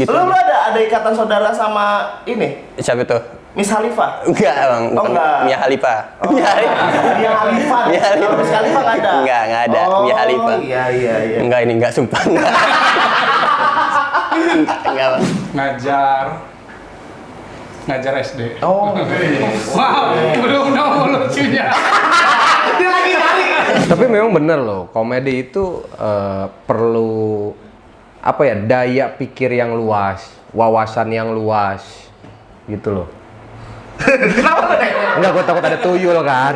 gitu. Lu ada ikatan saudara sama ini? Siapa tuh? Miss Khalifah? Enggak bang, Oh, enggak. Mia Khalifa. Oh, Mia Khalifah. Mia Khalifa. Kalau Miss Khalifah nggak ada? Enggak ada. Oh, Mia Khalifa. Iya. Enggak, ini enggak, sumpah. Enggak bang. Ngajar SD. Oh. Wow, belum lucunya. Dia lagi nyari. Tapi memang bener loh, komedi itu perlu apa ya, daya pikir yang luas, wawasan yang luas, gitu loh. Kenapa lu, Nek? Enggak, gue takut ada tuyul kan.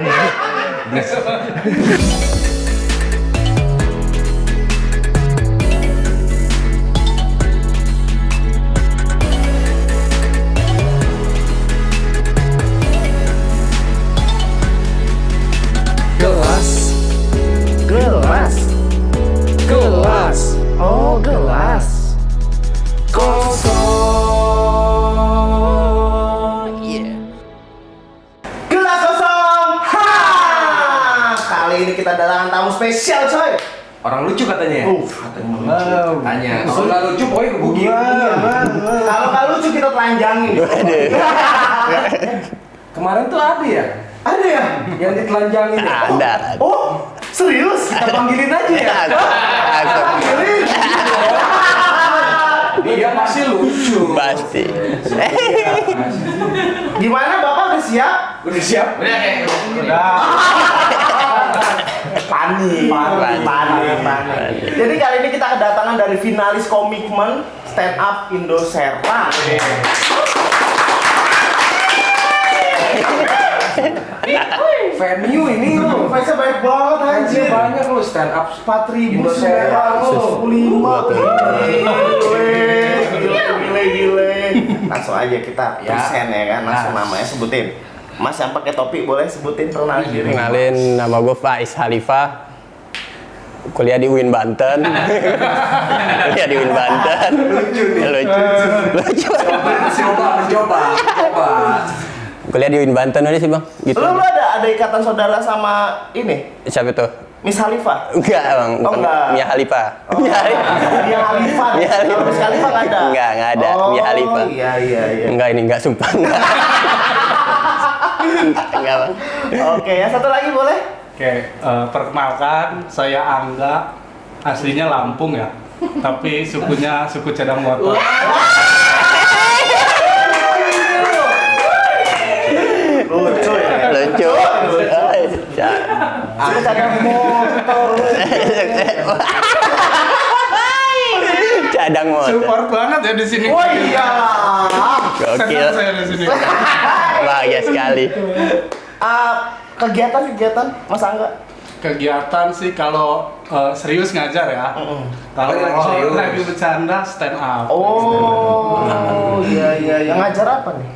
Gelas. Oh, gelas. Kosong. Gelas kosong. Ha! Kali ini kita datangan tamu spesial, coy. Orang lucu katanya. Tanya. Kalau nggak lucu, pokoknya kebukin. Kalau nggak lucu kita telanjangin. Kemarin tuh ada ya, Ada ya? yang ditelanjangin ya. Ada. Oh, serius? Kita panggilin aja ya. Panggilin. Dia pasti lucu. Pasti. Gimana, Bapak udah siap? Udah siap? Panik. Jadi kali ini kita kedatangan dari finalis Commitment Stand Up Indosera. Venue ini loh. Fansnya banyak banget anjir. Banyak loh, stand up 4.000 Indosera. 25. Gile. Langsung aja kita present ya kan, langsung namanya sebutin. Mas yang pakai topi boleh sebutin perkenalan diri. Kenalin, nama gue Faiz Khalifah. Kuliah di UIN Banten. Kuliah di UIN Banten. Lucu. Mencoba. Kuliah di UIN Banten aja sih bang. Gitu. Lu ada ikatan saudara sama ini? Siapa tuh? Miss Khalifah? Enggak bang, Oh, enggak. Mia Khalifa. Oh, Mia Khalifah. Mia Khalifa. Kalau Miss Khalifah nggak ada? Enggak ada. Oh, Mia Khalifa. Iya. Enggak, ini enggak, sumpah. Enggak bang. Oke, yang satu lagi boleh? Oke, perkenalkan saya Angga, aslinya Lampung ya, tapi sukunya suku Cadang Motor. Lucu ya. Lucu. Aku cadang motor. Cadang motor. Support banget ya di sini. Oh iya. Gokil. Senang saya di sini. Bahagia sekali. Kegiatan Mas Angga? Kegiatan sih kalau serius ngajar ya. Kalau lagi serius. lagi bercanda stand up. Oh iya. Yang ngajar apa nih?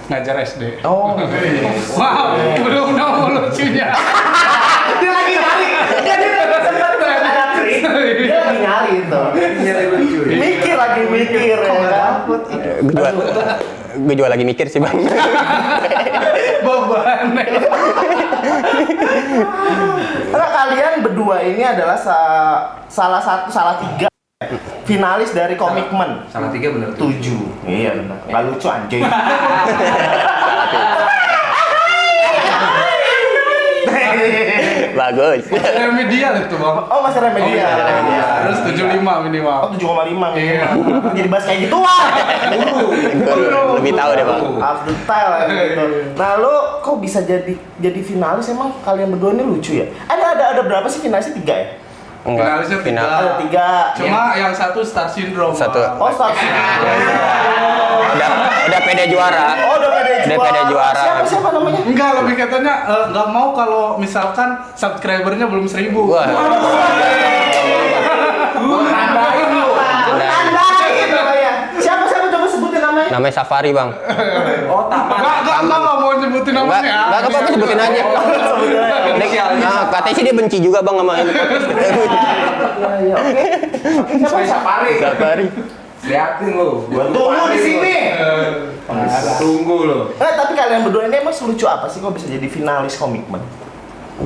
Ngajar SD. Oh. Wow, belum lucunya. Dia lagi nyari. Dia ada trik. Dia lagi nyari itu. Nyari lucu. Mikir ya kan? Gue juga lagi mikir sih bang. Beban. Karena kalian berdua ini adalah salah tiga finalis dari Commitment. Salah 3 bener tuh. 7. Iya benar. Nggak lucu anjing. Bagus. Remedial itu bang. Oh masih remedial. Harus 75 minimal. Oh 7,5 Iya. Jadi bahas kayak gituan. Gue lebih tahu deh bang. Half detail gitu. Nah lo kok bisa jadi finalis? Emang kalian berdua ini lucu ya? Ada berapa sih finalisnya? 3 ya? Enggak. Finalisnya Final. tiga. Ada 3. Cuma yang satu Star Syndrome. Satu. Bang. Oh start. Udah pede juara. Oh udah pede juara. Siapa namanya? Enggak, lebih katanya nggak mau kalau misalkan subscribernya belum 1000. Wah. Tandain namanya. Siapa coba sebutin namanya? Namanya Safari bang. Oh, Enggak mau nyebutin namanya. Enggak apa-apa, sebutin aja. Nah, katanya sih dia benci juga bang sama ini. Iya, oke. Siapa Safari? Safari. Liatin lo. Gua tunggu di sini. Tunggu lo. Tapi kalian berdua ini emang selucu apa sih kok bisa jadi finalis Commitment?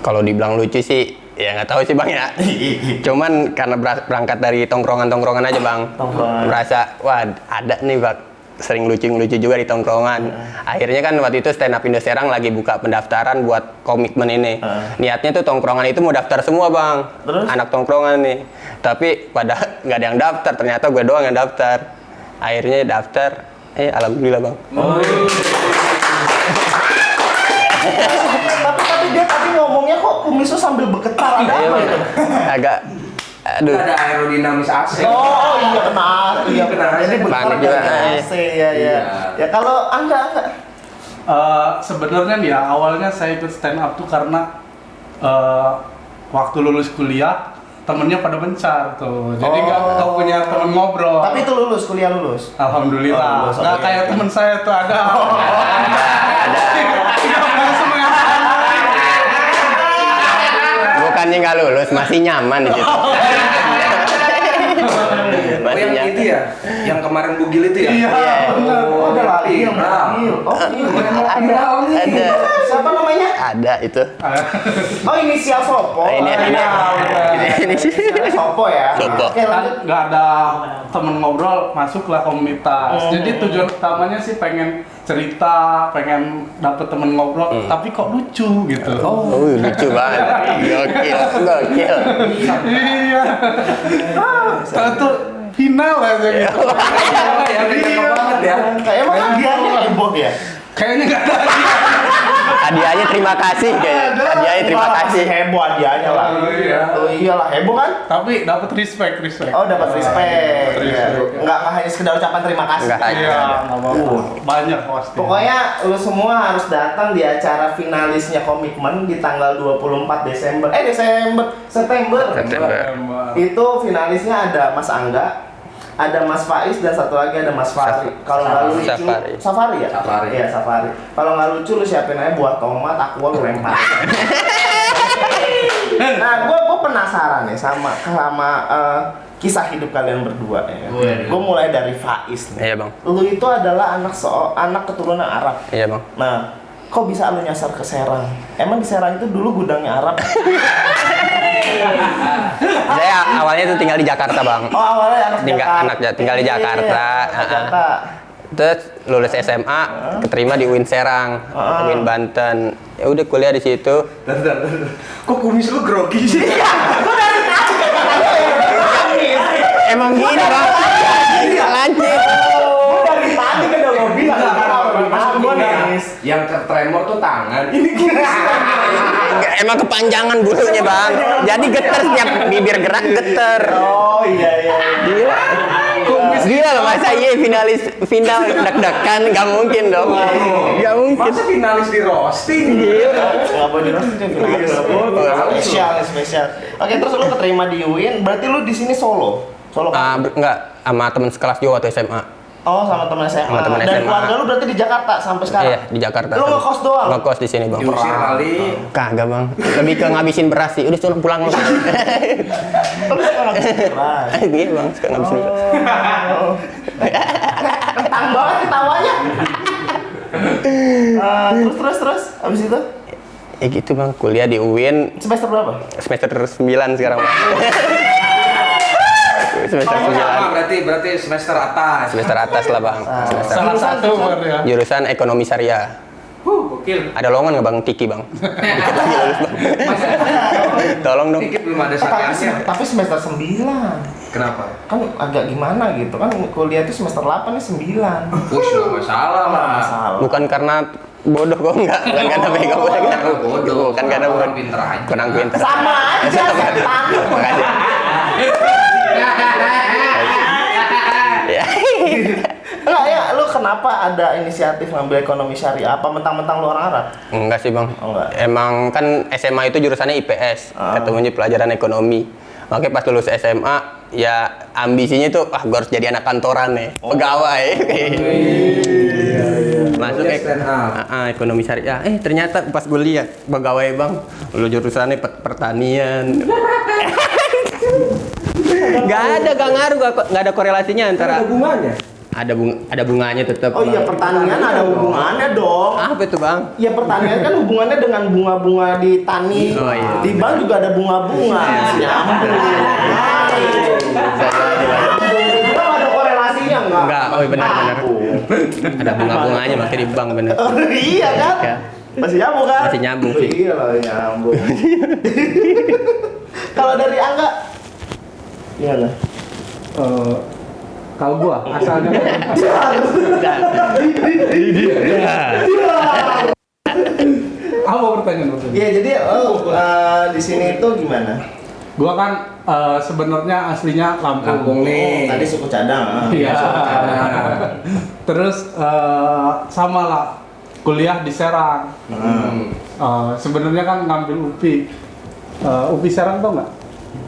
Kalau dibilang lucu sih ya nggak tahu sih bang ya. Cuman karena berangkat dari tongkrongan aja bang. Tongkrongan. Merasa wah ada nih bang, sering lucu juga di tongkrongan. Akhirnya kan waktu itu Stand Up Indo Serang lagi buka pendaftaran buat komitmen ini. Niatnya tuh tongkrongan itu mau daftar semua bang. Terus? Anak tongkrongan nih. Tapi pada nggak ada yang daftar, ternyata gue doang yang daftar. Akhirnya daftar, alhamdulillah bang. Tapi dia tadi ngomongnya kok kumisnya sambil bergetar, ada apa itu? Agak, aduh. Ada aerodinamis AC. Oh iya benar, iya benar. Jadi bergetar Panik juga, dari AC ya. Ya kalau Angga. Sebenarnya nih ya awalnya saya ikut stand up tuh karena waktu lulus kuliah temennya pada mencar tuh, jadi nggak punya temen ngobrol. Tapi itu kuliah lulus. Alhamdulillah, lulus, nggak oke. kayak temen saya tuh ada. Bukannya nggak lulus, masih nyaman di situ. Oh, Masih yang nyaman. itu ya, yang kemarin bugil itu ya? Iya, benar. Oh, ada lagi yang Ram. manggil. Oh, Ada. Siapa namanya? Ada itu. Oh, inisial Sopo. Ini. Sopo ya. Sopo. Oke, lanjut. Nggak ada temen ngobrol, masuklah komunitas. Jadi tujuan utamanya sih pengen cerita, pengen dapet temen ngobrol, tapi kok lucu gitu. Oh, lucu banget. Gokil. Iya. Setelah itu final aja gitu. Iya, banget ya. Kayak emang hadiahnya heboh ya? Kayaknya nggak ada. Hadiahnya terima kasih kayaknya. Hadiahnya terima Wah, kasih. pasti heboh hadiahnya lah. Oh, iya. Oh iyalah, heboh kan? Tapi dapat respect. Oh, dapat respect. Iya. Enggak hanya sekedar ucapan terima kasih. Enggak hanya. Iya, nggak apa-apa. Banyak pasti. Pokoknya lu semua harus datang di acara finalisnya Komitmen di tanggal 24 September. Itu finalisnya ada Mas Angga, ada Mas Faiz, dan satu lagi ada Mas Fahri. Kalau nggak lucu, Safari. ya? Safari. Iya, Safari. Kalau nggak lucu lu siapin aja buah tomat, aqua lu lempar. Nah, gue penasaran nih sama kisah hidup kalian berdua ya. Gue mulai dari Faiz nih. Iya bang. Lu itu adalah anak keturunan Arab. Iya bang. Nah, kok bisa lu nyasar ke Serang? Emang di Serang itu dulu gudangnya Arab? Saya awalnya tuh tinggal di Jakarta bang. Oh, awalnya Tinggal di Jakarta. Jakarta. Terus lulus SMA, keterima di UIN Serang, UIN Banten. Ya udah kuliah di situ. Kok kumis lu grogi sih? Emang gini bang. Lanjut. Dari tadi kan udah mau bilang Yang tertremor tuh tangan. Emang kepanjangan bulunya bang. Jadi geter setiap bibir gerak geter. Oh iya. Gila. Gila loh masa iya final deg-degan nggak mungkin dong. Nggak mungkin. Masa finalis di roasting? Gila. Nggak boleh spesial. Oke, terus lu keterima di UIN, berarti lu di sini solo kan? Enggak, sama teman sekelas juga waktu SMA. Oh, sama teman SMA. Sama teman Dan SMA. keluarga lu berarti di Jakarta sampai sekarang? Iya, di Jakarta. Lu ngekos doang? Ngekos di sini bang. Diusir kali. Kagak bang. Lebih ke ngabisin beras sih. Udah suruh pulang lu. Lu suka ngabisin beras? Iya bang, suka ngabisin beras. Kentang banget ketawanya. Terus abis itu Ya gitu bang, kuliah di UIN semester berapa? semester 9 sekarang bang. Semester Oh, 9. sama berarti semester atas. Semester atas lah bang. Semester. Salah satu baru ya. Jurusan ekonomi syariah. Gokil. Ada lowongan nggak bang? Tiki bang. Dikit lagi lulus bang. Tolong dong. Dikit belum ada syariahnya. Tapi semester 9 Kenapa? kan agak gimana gitu kan, kuliah itu semester 8 nih 9. Push nggak masalah lah. Masalah. Bukan karena bodoh kok enggak. Bukan karena bego. Bodoh. Bukan karena Kurang pinter aja. Kurang pinter. Sama aja setan. Makasih. Ya. Enggak ya, lu kenapa ada inisiatif ngambil ekonomi syariah? Apa mentang-mentang lu orang Arab? Enggak sih bang. Oh, enggak. Emang kan SMA itu jurusannya IPS, ketemunya pelajaran ekonomi. Makanya pas lulus SMA, ya ambisinya tuh, gue harus jadi anak kantoran nih, pegawai. Masuk Stand up. ekonomi syariah. Ternyata pas gue lihat pegawai bang, lu jurusannya pertanian. Gak ngaruh, gak ada korelasinya antara. Hubungannya? ada bunganya tetap. Oh iya, pertanian ada hubungannya dong. Apa itu bang? Ya pertanian kan hubungannya dengan bunga-bunga di tani. Oh, iya. Di bank juga ada bunga-bunga. Nyambung. Belum ada korelasinya enggak? Enggak, oh benar. Ada bunga-bunganya makanya di bank bener. Oh, iya kan? Ya. Masih nyambung kan? Masih nyambung sih. Iya lah, nyambung. Kalau dari Angga gimana? Kalau gua asalnya apa pertanyaan maksudnya? Iya, jadi di sini itu gimana? Gua kan sebenarnya aslinya Lampung nih. Tadi suku cadang. Iya. Suku cadang. Terus sama lah kuliah di Serang. Sebenarnya kan ngambil UPI. UPI Serang tau nggak?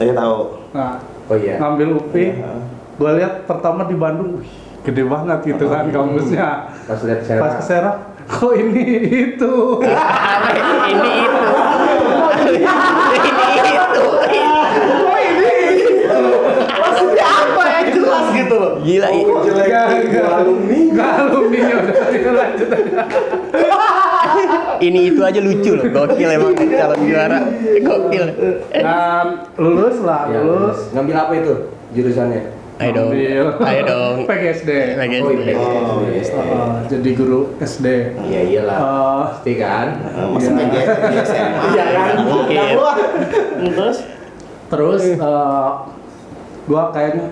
Saya tahu. Nah, Oh iya. ngambil UPI. Iya. Gue lihat pertama di Bandung, wih, gede banget gitu kan kampusnya. Pas lihat Serang. Pas ke Serang, kok ini itu? Ini itu. Maksudnya apa ya? Jelas gitu loh. Gila. Gak alumni udah lanjut aja. Ini itu aja lucu loh. Gokil emang calon juara. Gokil. Dan lulus lah, Ya, lulus. ngambil apa itu jurusannya? Ayo dong. Ambil. Ayo dong. PGSD. Lagi. Oh iya. Jadi guru SD. Iya iyalah. Pasti kan. Masih Iya. di SMA. Iya kan? Mungkin. Terus Terus gua kayaknya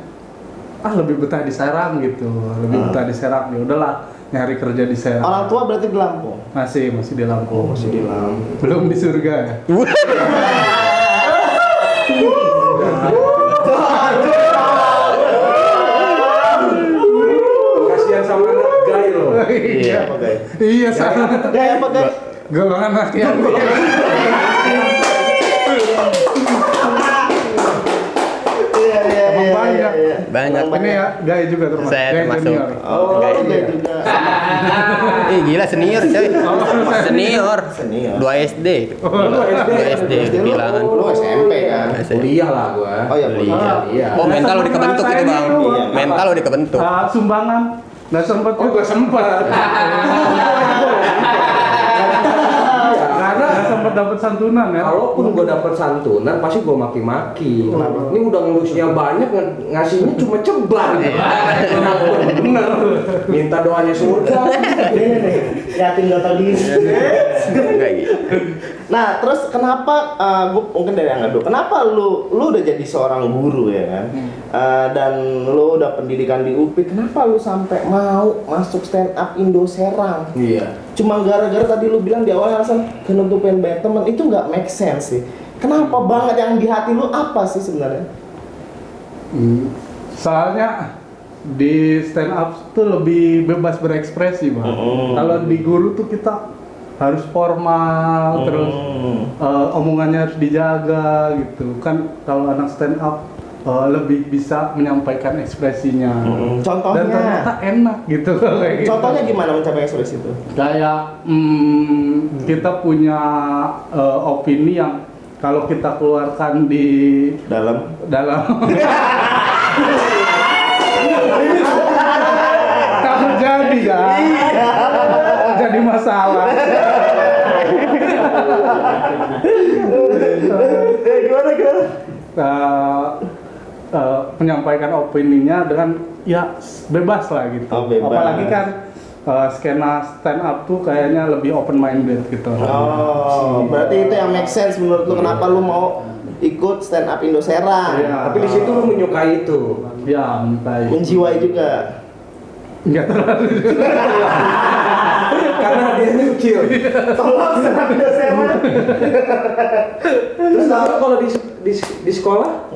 lebih betah di Serang gitu, lebih betah di Serang. Ya udahlah, nyari kerja di Serang. orang tua berarti di Lampung. Masih di Lampung. Masih di Lampung. Belum di surga ya. Kasihan sama anak gay loh. Iya. Apa guys? Iya, sama. Gaya apa guys? Golongan rakyat. Iya iya Emang iya. banyak. iya. Banyak. Ini ya, gay juga termasuk. Saya Gay termasuk. junior. Oh, Guys. gaya juga. Gila senior coy. Senior. Senior. 2 SD. 2 SD bilangan. Lu SMP kan? Kuliah lah gua. Oh iya, kuliah. Iya. Oh, mental udah kebentuk itu, Bang. Iya. Mental udah kebentuk. Sumbangan. Nggak sempet juga sempet. Karena nggak sempet dapat santunan ya. Kalaupun gua dapat santunan pasti gua maki-maki. Ini udah ngelusnya banyak ngasihnya cuma ceban. Bener. Minta doanya surga. Yatim gak tau diri. Enggak gitu. Nah, terus kenapa gue mungkin dari Angga dulu. Kenapa lu udah jadi seorang guru ya kan? Dan lu udah pendidikan di UPI, kenapa lu sampai mau masuk stand up Indo Serang? Iya. Cuma gara-gara tadi lu bilang di awal alasan karena gue pengen banyak teman, itu nggak make sense sih. Kenapa banget yang di hati lu apa sih sebenarnya? Soalnya di stand up tuh lebih bebas berekspresi, Bang. Kalau di guru tuh kita harus formal, terus omongannya harus dijaga gitu. Kan kalau anak stand up lebih bisa menyampaikan ekspresinya. Contohnya? Dan ternyata enak gitu kayak gitu. Contohnya gimana mencapai ekspresi itu? Kayak kita punya opini yang kalau kita keluarkan di Dalam kalau jadi kan jadi masalah. gimana? Menyampaikan opininya dengan ya bebas lah gitu. Oh, bebas. Apalagi kan skena stand up tuh kayaknya lebih open minded gitu. Oh, berarti itu yang make sense menurut lu kenapa lu mau ikut stand up Indo Serang? Iya. Tapi di situ lu menyukai itu. Ya, mentai. Menjiwai juga. Enggak terlalu. Karena hadiahnya kecil. Tolong stand up Indo Serang. Terus kalau di sekolah,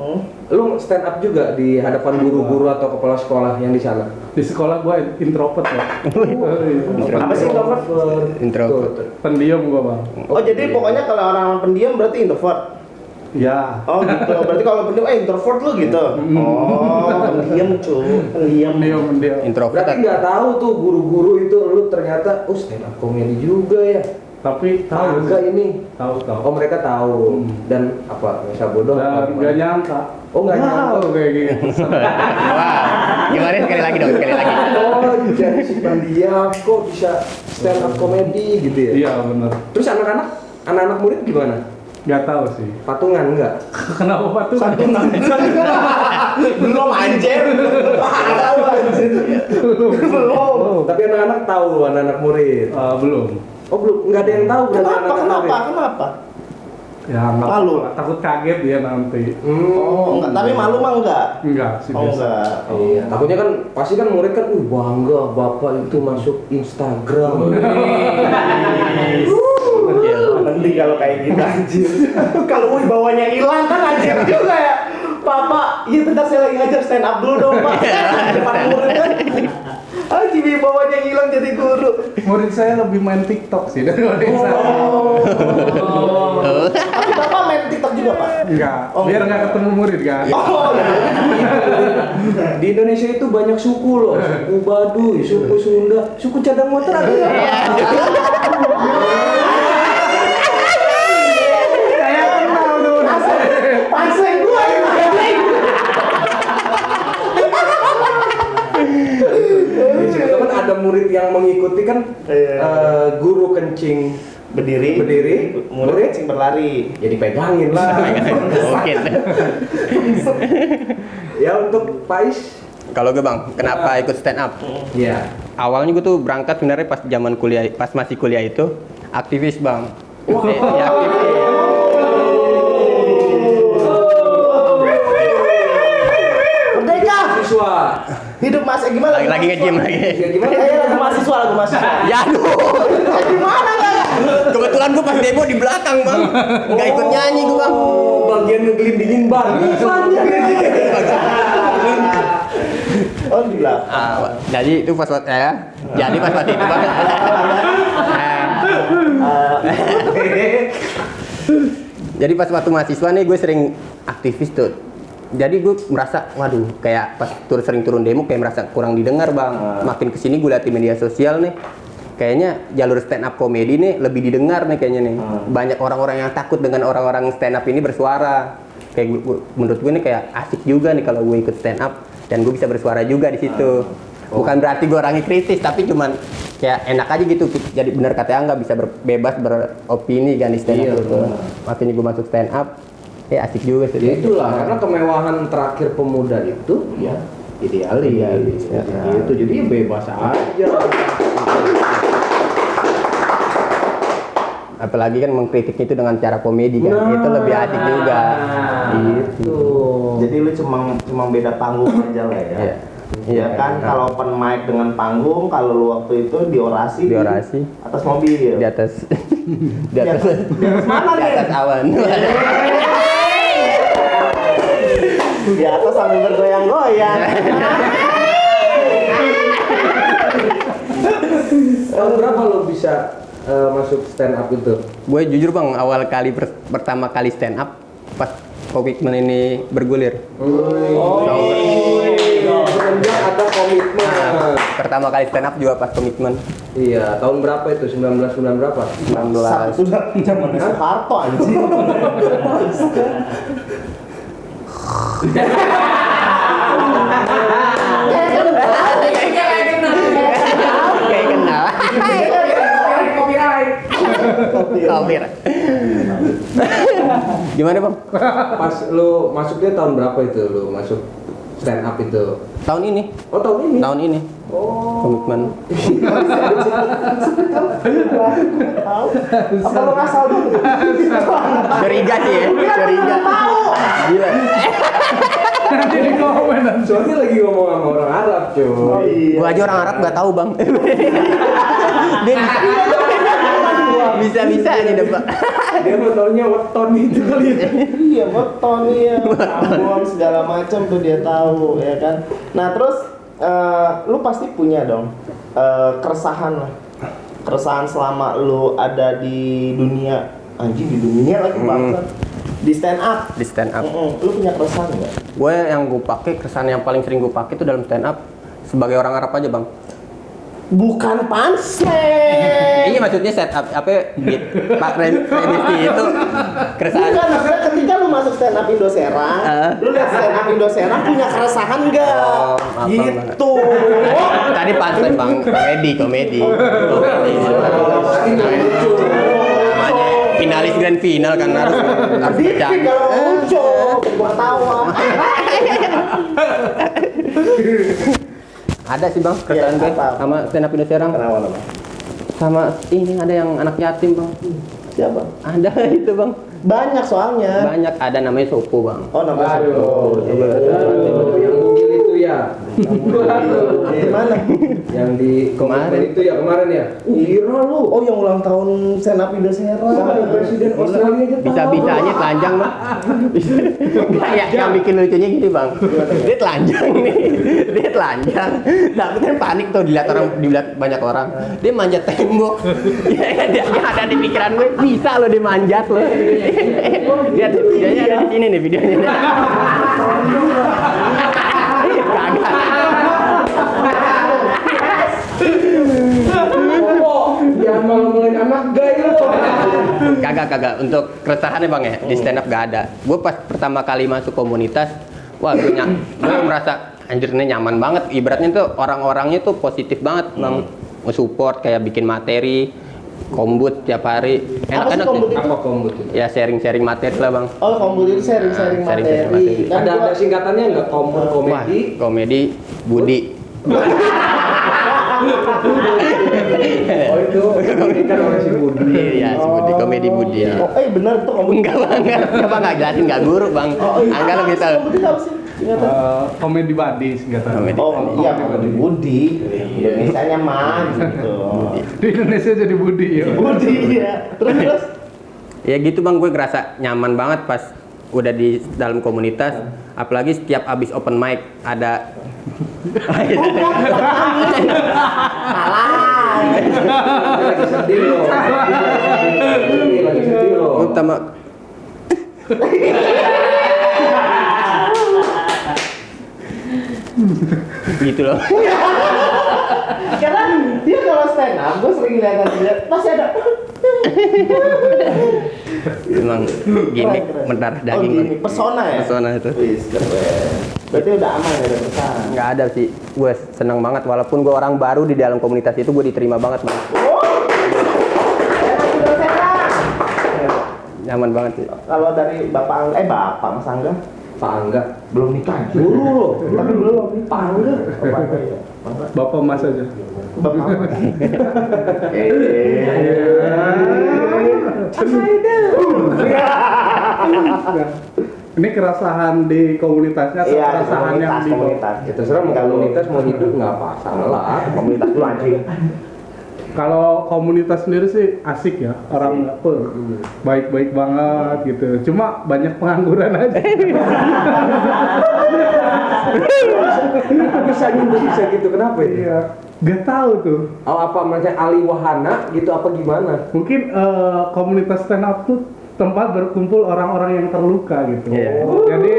lu stand up juga di hadapan guru-guru atau kepala sekolah yang di sana? Di sekolah gua introvert ya. Apa sih introvert? Introvert. Pendiam gua, Bang. Oh, jadi pokoknya kalau orang pendiam berarti introvert. Ya. Oh gitu. Berarti kalau pendiam introvert lu gitu. Oh, pendiam Pendiam. Introvert. Berarti nggak tahu tuh guru-guru itu lu ternyata stand up komedi juga ya. Tapi Tahu nggak ini? tahu. Oh mereka tahu dan apa? Bisa bodoh? apa Dan gimana? nggak nyangka. Oh nggak nyangka. Tahu kayak gitu. Wah. Gimana sekali lagi dong, sekali lagi. Oh, jadi si Pandia kok bisa stand up comedy gitu ya? Iya benar. Terus anak-anak murid gimana? Nggak tahu sih. Patungan enggak? Kenapa patungan? Belum anjir. Tahu anjir. Belum. Tapi anak-anak tahu anak-anak murid. Belum. Oh belum, nggak ada yang tahu berarti anak-anak murid. Kenapa? Ya nggak Malu. takut kaget dia nanti. Oh, enggak. Tapi malu mah enggak. Enggak sih Oh, biasa. enggak. Iya, takutnya kan pasti kan murid kan, bangga bapak itu masuk Instagram. Nanti kalau kayak gitu anjir. Kalau wibawanya hilang kan anjir juga ya. Papa, iya bentar saya lagi ngajar stand up dulu dong, Pak. Depan murid kan. Anjir wibawanya hilang jadi guru. Murid saya lebih main TikTok sih daripada Instagram. Tapi Bapak main TikTok juga, Pak? Enggak, Oh, biar enggak. nggak ketemu murid kan. Oh, Di Indonesia itu banyak suku loh, suku Baduy, suku Sunda, suku cadang motor ada nggak? Saya kenal tuh. pasang gua ini. Di situ kan ada murid yang mengikuti kan Iya. guru kencing Berdiri, murid sing berlari. ya dipegangin lah. Oke. Ya untuk Pais, Kalau gue bang, kenapa ikut stand up? ya. Awalnya gue tuh berangkat sebenarnya pas zaman kuliah, pas masih kuliah itu aktivis bang. Ya, aktivis. Merdeka! Siswa. Hidup Mas, gimana? Lagi nge-gym lagi. Ya gimana? Lagu mahasiswa. Ya aduh. Gimana enggak? Kebetulan gue pas demo di belakang bang, nggak ikut nyanyi gue bang. Oh, bagian ngegelindingin ban. Oh, gila. Jadi itu pas ya. Jadi pas itu bang. Jadi pas waktu mahasiswa nih gue sering aktivis tuh. Jadi gue merasa, waduh, kayak pas sering turun demo kayak merasa kurang didengar bang. Makin kesini gue liat di media sosial nih, kayaknya jalur stand up comedy nih lebih didengar nih kayaknya nih. Banyak orang-orang yang takut dengan orang-orang stand up ini bersuara. Kayak menurut gue nih kayak asik juga nih kalau gue ikut stand up dan gue bisa bersuara juga di situ. Bukan berarti gue orangnya kritis, tapi cuman kayak enak aja gitu. Jadi benar kata nggak bisa bebas beropini kan di stand up itu. Makanya gue masuk stand up, asik juga sih. Ya itulah, karena kemewahan terakhir pemuda itu ya idealis. Ya. Gitu. Jadi ya bebas aja. Apalagi kan mengkritiknya itu dengan cara komedi kan, itu lebih asik juga. Gitu. Jadi lu cuma beda panggung aja lah ya. Iya. Iya kan, kalau open mic dengan panggung, kalau lu waktu itu di orasi, Di orasi. atas mobil. Di atas di atas Di atas mana di nih? atas awan. Di atas sambil bergoyang-goyang. Tahun berapa lo bisa masuk stand up itu? Gue jujur bang, awal kali pertama kali stand up pas komitmen ini bergulir. Semenjak ada komitmen. Pertama kali stand up juga pas komitmen. Iya, tahun berapa itu? 19 berapa? 19. Sudah zaman Soeharto anjing. Kayak kenal. Kopir. Gimana bang? Pas lo masuknya tahun berapa itu lo masuk stand up itu? Tahun ini. Oh, tahun ini. Tahun ini. Oh. Komitmen. Apa lu ngasal dulu? Curiga sih ya. Curiga. Gila. Jadi komen. Soalnya lagi ngomong sama orang Arab, cuy. Oh iya. Gua aja orang Arab nggak tahu bang. Dia bisa aja deh pak. Dia mau taunya weton itu kali ya. Iya, beton iya. Ambon segala macam tuh dia tahu ya kan. Nah, terus lu pasti punya dong keresahan lah. Keresahan selama lu ada di dunia, anjing di dunia lagi banget. Di stand up. Di stand up. Lu punya keresahan nggak? Gue yang gue pakai, keresahan yang paling sering gue pakai itu dalam stand up sebagai orang Arab aja bang. Bukan pansel. Iya maksudnya set up apa Pak Remisi itu keresahan. Bukan, maksudnya ketika lu masuk stand up Indoserang, lu lihat stand up Indoserang punya keresahan nggak? Oh, Gitu. Tadi pantai bang, komedi. Namanya finalis grand final kan harus Dipik kalau lucu, gua tawa. Ada sih bang, keresahan gue apa? sama stand up Indo Serang. Kenapa nama? Sama ini ada yang anak yatim bang. Siapa? Ada itu bang. Banyak soalnya. Banyak ada namanya Sopo bang. Oh, nama Yang bugil itu ya. Di mana? Yang di Kemarin. itu ya kemarin ya. Ira lu. Oh, yang ulang tahun stand up Indo Serang. Presiden Australia aja tahu. Bisa-bisanya telanjang bang. Enggak ya, yang bikin lucunya gini bang. Dia telanjang nih. Dia telanjang. Tapi kan panik tuh dilihat banyak orang. Dia manjat tembok. Dia ada di pikiran gue, bisa loh dia manjat loh. Lihat videonya ada di sini nih videonya. Kagak. Jangan malu-maluin anak gay lu. Kagak. Untuk keresahannya bang ya, di stand up gak ada. Gue pas pertama kali masuk komunitas, wah gue merasa anjir ini nyaman banget. Ibaratnya tuh orang-orangnya tuh positif banget bang. Nge-support kayak bikin materi, kombut tiap hari. Enak-enak kombut deh. itu? Apa kombut itu? Ya sharing-sharing materi lah bang. Oh, kombut itu sharing-sharing Sharing-sharing materi. materi. Kan Ada gua- singkatannya nggak? Kombut Wah, komedi. komedi, Budi. Oh itu kan oleh si Budi. Iya, si Budi, komedi Budi. Ya. Oh, benar itu kombut. Enggak bang, enggak jelasin, enggak guru bang. Angga lebih tahu. Kombut itu apa sih? Ingatan. Komedi buddy singkatan. Komedi. Oh, iya kombut Budi. Indonesianya mah gitu. Di Indonesia jadi Budi ya. Budi ya. Terus Ya gitu bang, gue ngerasa nyaman banget pas udah di dalam komunitas. Apalagi setiap abis open mic ada Lagi sedih loh. Lagi sedih loh. utama gitu loh. karena dia kalau stand up, gue sering lihat dia pasti ada. Emang gimmick Keren. mendarah Oh, daging. gini, Bang. pesona ya. Pesona itu. Wis, keren. Berarti udah aman ya dari pesona. Nggak ada sih, gue seneng banget walaupun gue orang baru di dalam komunitas itu, gue diterima banget bang. Nyaman banget sih. Kalau dari Bapak Bapak Mas Angga Pak Angga. belum nikah. Dulu loh. Tapi belum Pak Angga. Bapak Mas aja. Bapak. Ini keresahan di komunitasnya atau Iya, keresahan yang di komunitas. Ya terserah mau komunitas mau hidup nggak apa salah. Komunitas lu anjing. Kalau komunitas sendiri sih asik ya, orang apa baik-baik banget gitu. Cuma banyak pengangguran aja. bisa gitu kenapa ya? Iya, gak tahu tuh. Oh apa macam Ali Wahana gitu apa gimana? Mungkin komunitas stand up tuh tempat berkumpul orang-orang yang terluka gitu. Iya. Jadi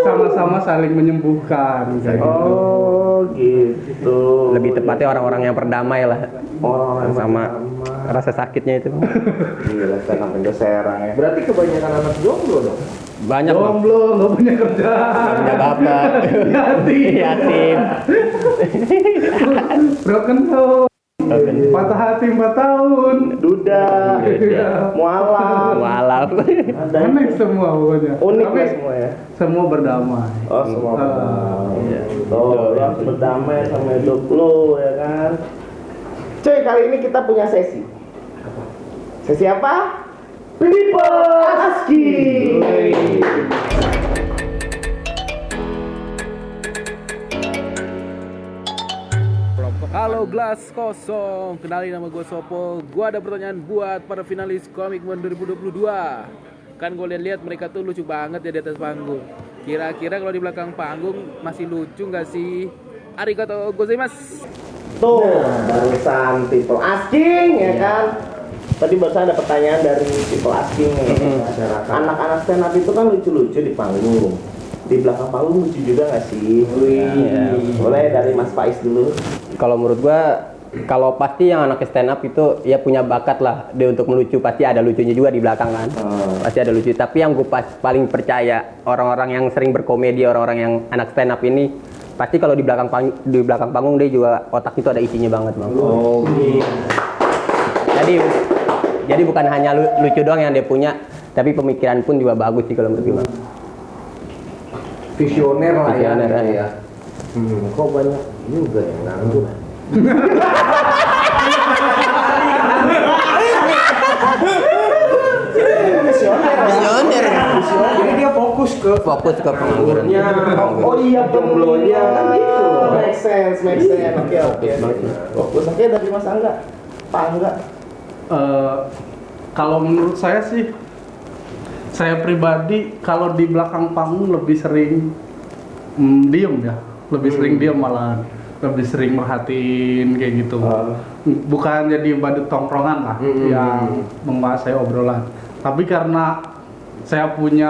sama-sama saling menyembuhkan kayak gitu. Oh, gitu. Lebih tepatnya orang-orang yang perdamai lah Orang-orang sama rasa sakitnya itu. Gila, stand up Indo Serang ya. Berarti kebanyakan anak jomblo dong. Banyak bang. Jomblo, nggak punya kerjaan. Punya bapak. Yatim. Broken home. Patah hati 4 tahun. Duda, Iya. mualaf. Malam. Ada Aneh semua pokoknya. unik Tapi ya semua ya. semua berdamai. Oh, semua. Iya. Tuh, yang berdamai sama hidup lu ya kan. Cuy, kali ini kita punya sesi. Sesi apa? People Asking. Halo Gelas Kosong, kenalin nama gue Sopo. Gue ada pertanyaan buat para finalis Comicmon 2022. Kan gue lihat mereka tuh lucu banget ya di atas panggung. Kira-kira kalau di belakang panggung masih lucu nggak sih? Arigato gozaimasu. Tuh, barusan People Asking ya kan. Tadi barusan ada pertanyaan dari People Asking nih. Anak-anak stand up itu kan lucu-lucu di panggung. Di belakang panggung lucu juga nggak sih? Iya. Boleh dari Mas Faiz dulu. Kalau menurut gua, kalau pasti yang anak stand up itu ya punya bakat lah dia untuk melucu, pasti ada lucunya juga di belakang kan. Pasti ada lucu. Tapi yang gue paling percaya orang-orang yang sering berkomedi, orang-orang yang anak stand up ini pasti kalau di belakang panggung dia juga otak itu ada isinya banget bang. Oh iya. Jadi bukan hanya lucu doang yang dia punya, tapi pemikiran pun juga bagus sih kalau menurut gue bang. Visioner lah ya. Visioner, gitu ya. Kok banyak juga yang nganggur. Visioner. Jadi dia fokus ke Penganggurannya. Oh iya jomblonya. Itu make sense. Oke. Fokus. Oke, dari Mas Angga. Pak Angga. Kalau menurut saya sih, saya pribadi kalau di belakang panggung lebih sering diem ya, lebih sering diem malahan, lebih sering merhatiin kayak gitu. Bukan jadi badut tongkrongan lah yang menguasai obrolan. Tapi karena saya punya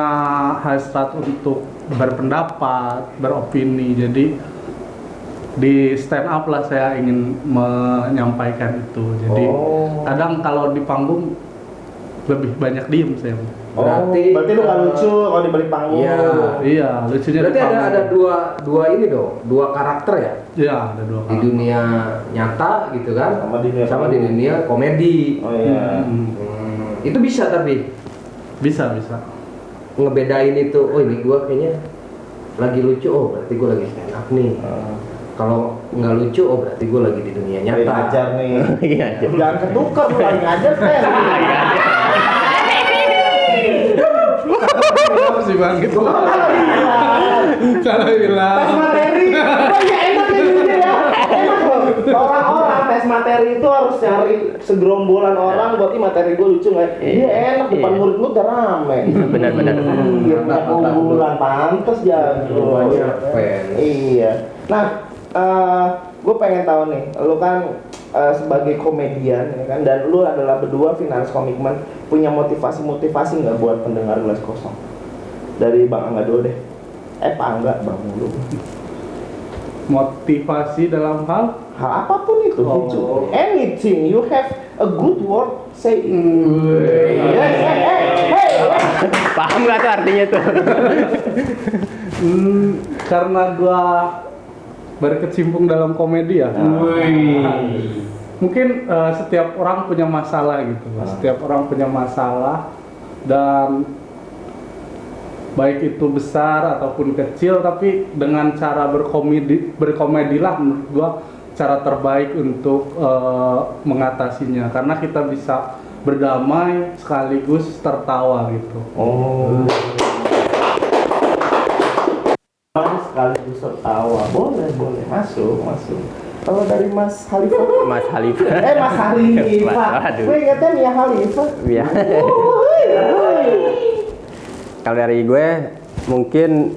hasrat untuk berpendapat, beropini, jadi di stand up lah saya ingin menyampaikan itu. Jadi kadang kalau di panggung lebih banyak diem saya. Berarti lu nggak lucu kalau di balik panggung. Iya, lucunya Berarti di panggung. ada dua ini dong, dua karakter ya Iya, ada dua di karakter. dunia nyata gitu kan, Sama di dunia komedi. Oh iya. Itu bisa tapi Bisa. ngebedain itu. Oh ini gua kayaknya lagi lucu. Oh berarti gua lagi stand up nih. Kalau nggak lucu, oh berarti gue lagi di dunia Lagi nyata. ngajar nih. Iya. Jangan ketukar lu lagi ngajar kan. sih bang gitu. Salah bilang. Tes materi. Oh iya enak ya gini ya. Enak loh. Orang-orang tes materi itu harus nyari segerombolan orang buat materi gue lucu nggak? Iya enak depan murid lu udah rame. Benar. Iya punya keunggulan pantes jago. Banyak fans. Iya. Nah, gue pengen tahu nih, lu kan sebagai komedian ya kan, dan lu adalah berdua finalis Komikmen, punya motivasi nggak buat pendengar Gelas Kosong? Dari Bang Angga dulu deh. Pak Angga, Bang dulu. Motivasi dalam hal Hal apapun itu, lucu. Anything, you have a good word, say it. Hey. Paham nggak tuh artinya tuh? karena gua berkecimpung dalam komedi ya. Mungkin setiap orang punya masalah gitu. Setiap orang punya masalah, dan baik itu besar ataupun kecil, tapi dengan cara berkomedilah menurut gua cara terbaik untuk mengatasinya, karena kita bisa berdamai sekaligus tertawa gitu. Sekaligus tertawa, boleh masuk. Kalau dari Mas Halifah? Mas Halif. Mas Halifah. Waduh. Gue ingatnya Mia Halifah. Iya. Kalau dari gue mungkin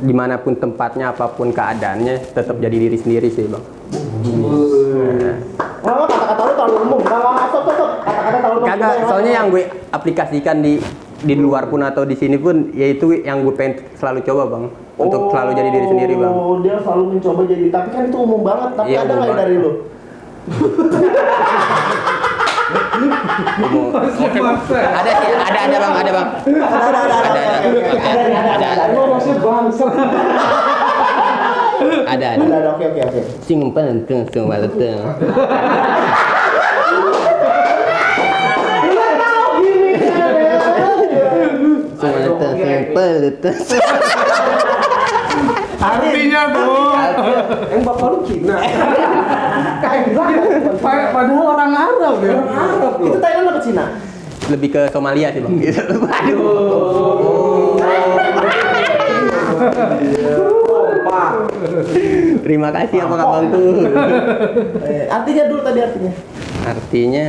dimanapun tempatnya, apapun keadaannya, tetap jadi diri sendiri sih bang. Oh, kata-kata lu terlalu umum. Kalau masuk tuh kata-kata terlalu umum. Kagak, soalnya yang gue aplikasikan di luar pun atau di sini pun, yaitu yang gue pengen selalu coba bang, untuk selalu jadi diri sendiri bang. Oh, dia selalu mencoba jadi, tapi kan itu umum banget. Tapi Iya, ada umum nggak banget. dari lu? Ada sih, ada bang, ada bang. Ada. Oke. Sing penting semua penting. Artinya tuh, Yang bapak lu Cina. padahal orang Arab ya. Itu Thailand atau Cina? Lebih ke Somalia sih bang. Waduh. Terima kasih apa kabar tuh. Artinya dulu tadi artinya. Artinya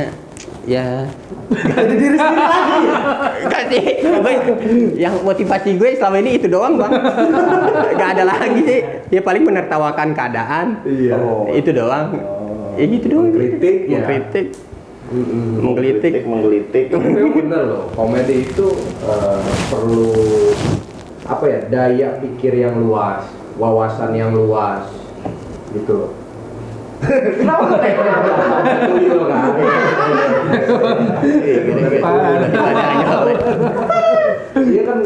ya Jadi diri sendiri lagi. enggak sih. Yang motivasi gue selama ini itu doang bang. Gak ada lagi sih. Ya paling menertawakan keadaan. Iya. Itu doang. Ya gitu doang. Mengkritik, ya. Menggelitik. Menggelitik. Tapi memang bener loh, komedi itu perlu apa ya, daya pikir yang luas, wawasan yang luas, gitu loh. Kenapa? Tuyul kan? Iya kan,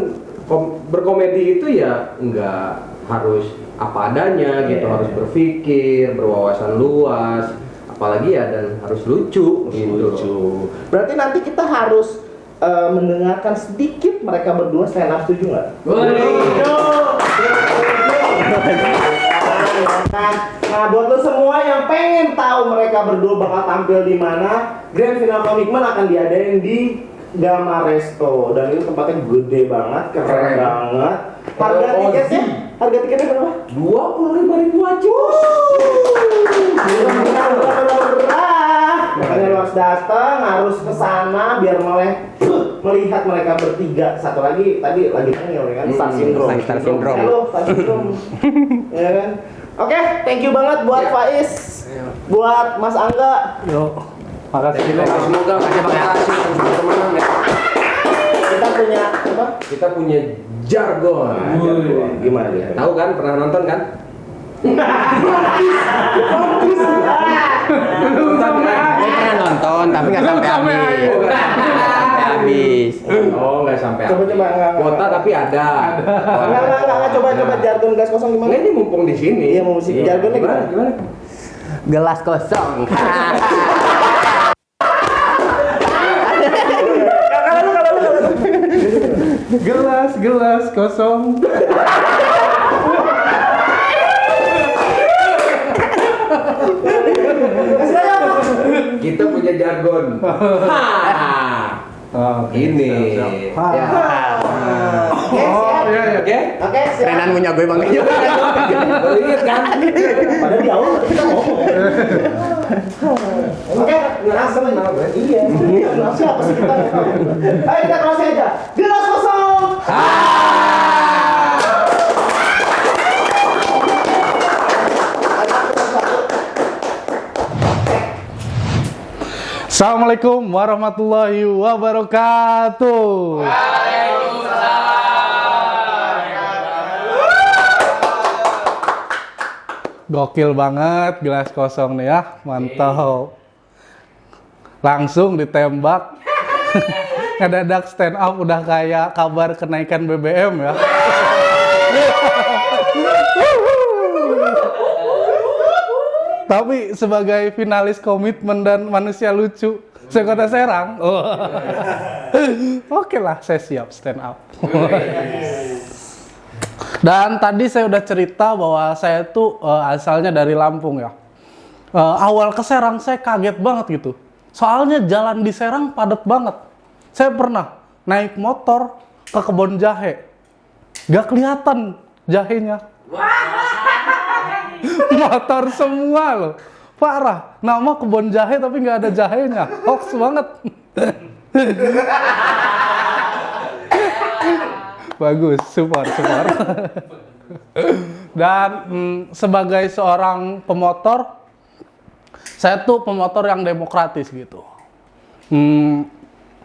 berkomedi itu ya nggak harus apa adanya gitu, harus berpikir, berwawasan luas, apalagi ya dan harus lucu gitu. Lucu. Berarti nanti kita harus mendengarkan sedikit mereka berdua stand up, setuju nggak? Nah, buat lo semua yang pengen tahu mereka berdua bakal tampil di mana, Grand Final Commitment akan diadain di Gama Resto, dan itu tempatnya gede banget, keren banget. Harga tiketnya berapa? 25.000 aja. Makanya lo harus datang, harus ke sana biar melihat mereka bertiga. Satu lagi tadi lagi tengil kan, Star Syndrome. Star Syndrome. Halo, Star Syndrome. Ya kan? Oke, thank you banget buat Faiz, buat Mas Angga. Yo, makasih. Semoga kasih teman-teman ya. Kita punya apa? Kita punya jargon. Gimana dia? Tahu kan? Pernah nonton kan? Gue pernah nonton tapi nggak sampai habis. Oh, nggak sampai. Coba enggak. Kuota tapi ada. Enggak, coba jargon gas kosong gimana? Nggak, ini mumpung di sini. Iya, mau musik jargonnya gimana? Gelas kosong. Gelas kosong. Kita punya jargon. Ini. Siap. Ya. Iya. Oke. Oke, siap. Kerenan punya gue bang. Baru ingat kan? Padahal di awal kita ngomong. Oke, langsung aja. Iya. Siapa sih kita? Ayo kita closing aja. Gelas kosong. Assalamualaikum warahmatullahi wabarakatuh. Gokil banget gelas kosong nih ya, mantap. Langsung ditembak. Ngedadak stand up udah kayak kabar kenaikan BBM ya. Tapi sebagai finalis komitmen dan manusia lucu sekota Serang, oke lah, saya siap stand up. Dan tadi saya udah cerita bahwa saya tuh asalnya dari Lampung ya. Awal ke Serang saya kaget banget gitu. Soalnya jalan di Serang padat banget. Saya pernah naik motor ke kebun jahe, gak kelihatan jahenya. Motor semua loh, parah. Nama kebun jahe tapi nggak ada jahenya, hoax banget. Bagus, support. Dan sebagai seorang pemotor, saya tuh pemotor yang demokratis gitu.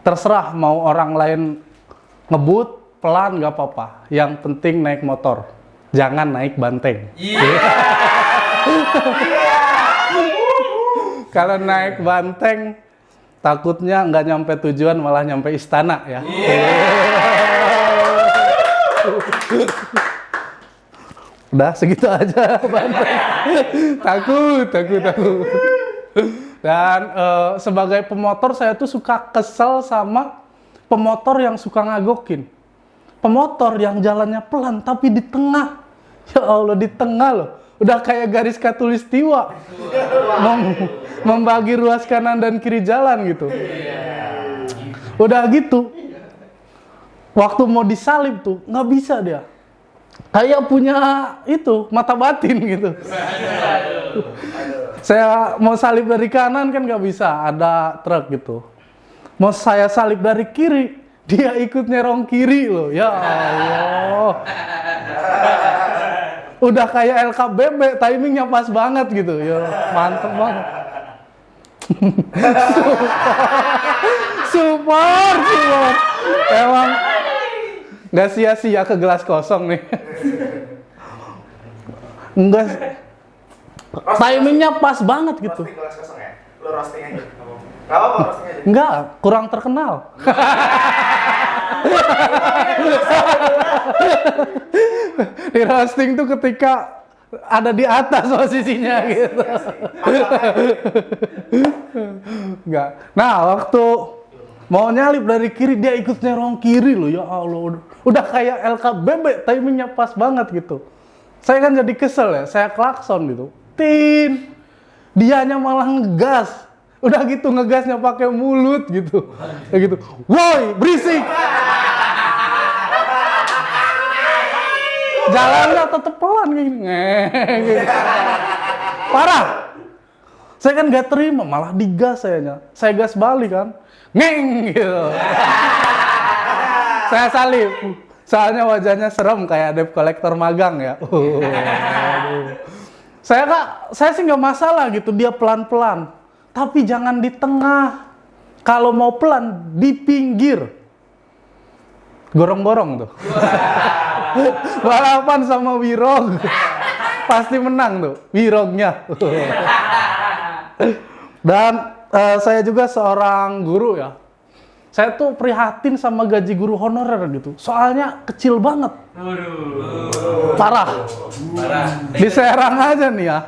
Terserah mau orang lain ngebut pelan nggak apa-apa. Yang penting naik motor, jangan naik banteng. Kalau naik banteng, takutnya nggak nyampe tujuan malah nyampe istana ya. Udah segitu aja banteng. Takut. Dan sebagai pemotor saya tuh suka kesel sama pemotor yang suka ngagokin. Pemotor yang jalannya pelan tapi di tengah. Ya Allah, di tengah loh. Udah kayak garis khatulistiwa. Membagi ruas kanan dan kiri jalan gitu. Udah gitu. Waktu mau disalib tuh nggak bisa dia. Kayak punya itu mata batin gitu. Saya mau salib dari kanan kan nggak bisa, ada truk gitu. Mau saya salib dari kiri, dia ikut nyerong kiri loh. Ya Allah. Udah kayak LKBB, timingnya pas banget gitu. Ya, mantep banget. Support. Emang nggak sia-sia ke gelas kosong nih. Enggak. Timingnya pas banget gitu. Roasting gelas kosong ya? Lu roasting aja. Nggak apa-apa roasting aja. Enggak, kurang terkenal. Di roasting tuh ketika ada di atas posisinya gitu. Enggak. Nah, waktu mau nyalip dari kiri dia ikut nyerong kiri loh, ya Allah. Udah kayak LKBB, timingnya pas banget gitu. Saya kan jadi kesel ya, saya klakson gitu. Tin. Dianya malah ngegas. Udah gitu ngegasnya pakai mulut gitu. Kayak gitu. Woi, berisik. Jalannya tetep pelan kayak gini. Gitu. Parah. Saya kan gak terima, malah digas sayanya. Saya gas balik kan. Ngeng gitu. Saya salib. Soalnya wajahnya serem kayak debt collector magang ya. Saya sih nggak masalah gitu dia pelan-pelan. Tapi jangan di tengah. Kalau mau pelan di pinggir. Gorong-gorong tuh. Balapan sama Wirog. Pasti menang tuh Wirognya. Dan saya juga seorang guru ya. Saya tuh prihatin sama gaji guru honorer gitu. Soalnya kecil banget. Parah. Di Serang aja nih ya.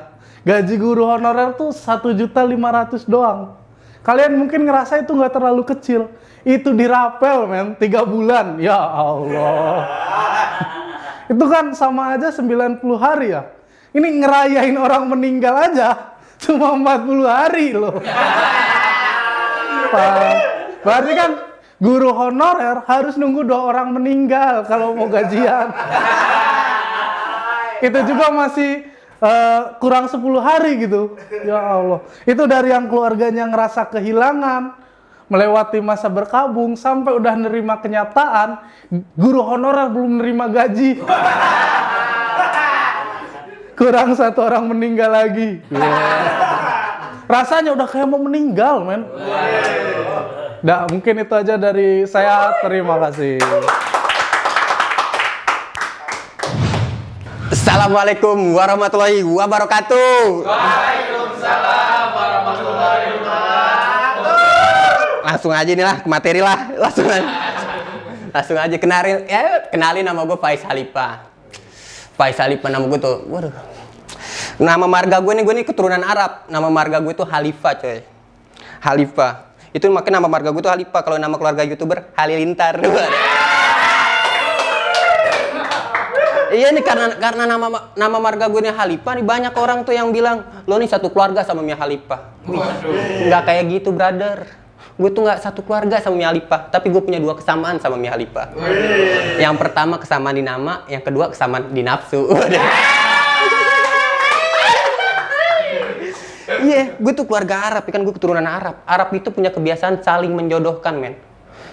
Gaji guru honorer tuh 1.500.000 doang. Kalian mungkin ngerasa itu nggak terlalu kecil. Itu dirapel men, 3 bulan. Ya Allah. Itu kan sama aja 90 hari ya. Ini ngerayain orang meninggal aja cuma 40 hari loh. Berarti kan guru honorer harus nunggu 2 orang meninggal kalau mau gajian. Itu juga masih kurang 10 hari gitu. Ya Allah. Itu dari yang keluarganya ngerasa kehilangan, melewati masa berkabung, sampai udah nerima kenyataan, guru honorer belum nerima gaji. Kurang 1 orang meninggal lagi. Rasanya udah kayak mau meninggal, men. Nah, mungkin itu aja dari saya. Terima kasih. Assalamualaikum warahmatullahi wabarakatuh. Waalaikumsalam warahmatullahi wabarakatuh. Langsung aja nih lah ke materi lah. Langsung aja kenalin nama gue Faiz Halifah. Faiz Halifah nama gue tuh. Waduh. Nama marga gue nih keturunan Arab. Nama marga gue tuh Halifah, coy. Halifah. Itu makanya nama marga gue tuh Halifah. Kalau nama keluarga YouTuber Halilintar. Iya nih karena nama marga gue nih Halifah nih banyak orang tuh yang bilang lo nih satu keluarga sama Mia Halifah. Nggak kayak gitu brother. Gue tuh nggak satu keluarga sama Mia Halifah, tapi gue punya 2 kesamaan sama Mia Halifah. Yang pertama kesamaan di nama, yang kedua kesamaan di nafsu. Iya, gue tuh keluarga Arab, kan gue keturunan Arab. Arab itu punya kebiasaan saling menjodohkan, men.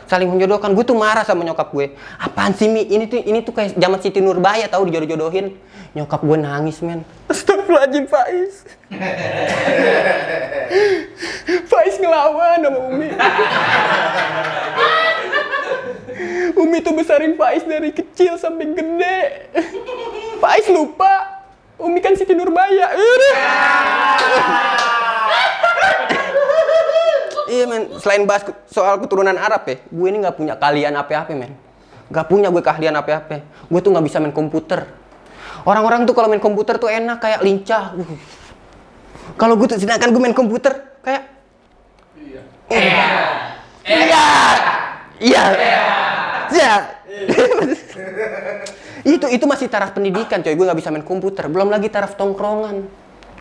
Saling menjodohkan. Gue tuh marah sama nyokap gue. Apaan sih, Mi? Ini tuh kayak zaman Siti Nurbaya tahu dijodoh-jodohin. Nyokap gue nangis, men. Astagfirullahaladzim, Faiz. Faiz ngelawan sama Umi. Umi tuh besarin Faiz dari kecil sampai gede. Faiz lupa. Umi kan Siti Nurbaya. Iya men, selain bahas soal keturunan Arab ya, gue ini nggak punya keahlian apa-apa men. Nggak punya gue keahlian apa-apa. Gue tuh nggak bisa main komputer. Orang-orang tuh kalau main komputer tuh enak kayak lincah. Kalau gue tuh sedangkan gue main komputer kayak iya. Itu masih taraf pendidikan coy. Gue nggak bisa main komputer. Belum lagi taraf tongkrongan.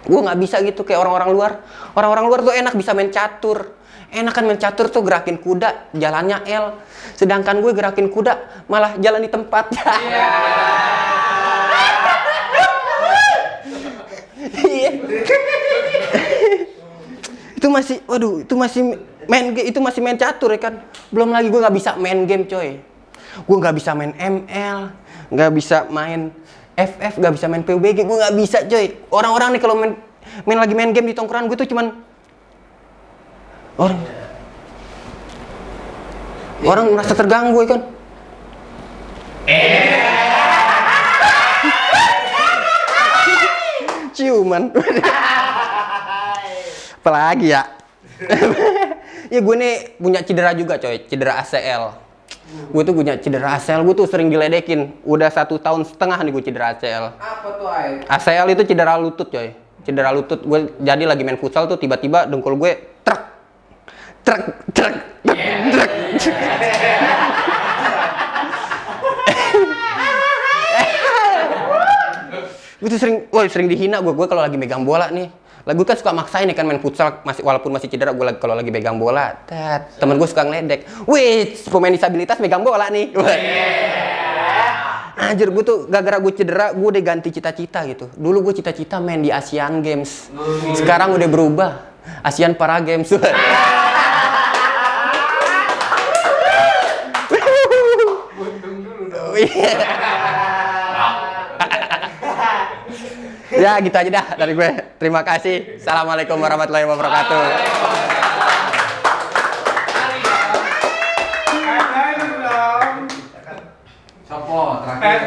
Gue nggak bisa gitu kayak orang-orang luar. Orang-orang luar tuh enak bisa main catur. Enak kan main catur tuh gerakin kuda, jalannya L. Sedangkan gue gerakin kuda malah jalan di tempat. Iya. Itu masih main catur ya kan. Belum lagi gue nggak bisa main game coy. Gue nggak bisa main ML, nggak bisa main FF, nggak bisa main PUBG, gue nggak bisa coy. Orang-orang nih kalau lagi main game di tongkrongan gue tuh cuman orang merasa terganggu ya kan. Ciuman. Apalagi ya. Ya gue nih punya cedera juga coy, cedera ACL. Gue tuh punya cedera ACL, gue tuh sering diledekin. Udah 1,5 tahun nih gue cedera ACL. Apa tuh, Ai? ACL itu cedera lutut coy. Cedera lutut. Gue jadi lagi main futsal tuh tiba-tiba dengkul gue truk. Gue tuh sering dihina gue kalau lagi megang bola nih. Gue kan suka maksain nih kan main futsal walaupun masih cedera, gue kalau lagi megang bola, temen gue suka ngeledek. Wih, pemain disabilitas megang bola nih. Anjir, gue tuh gara-gara gue cedera, gue udah ganti cita-cita gitu. Dulu gue cita-cita main di Asian Games. Sekarang udah berubah. Asian Para Games. Ya gitu aja dah dari gue. Terima kasih. Assalamualaikum warahmatullahi wabarakatuh. Sopo terakhir.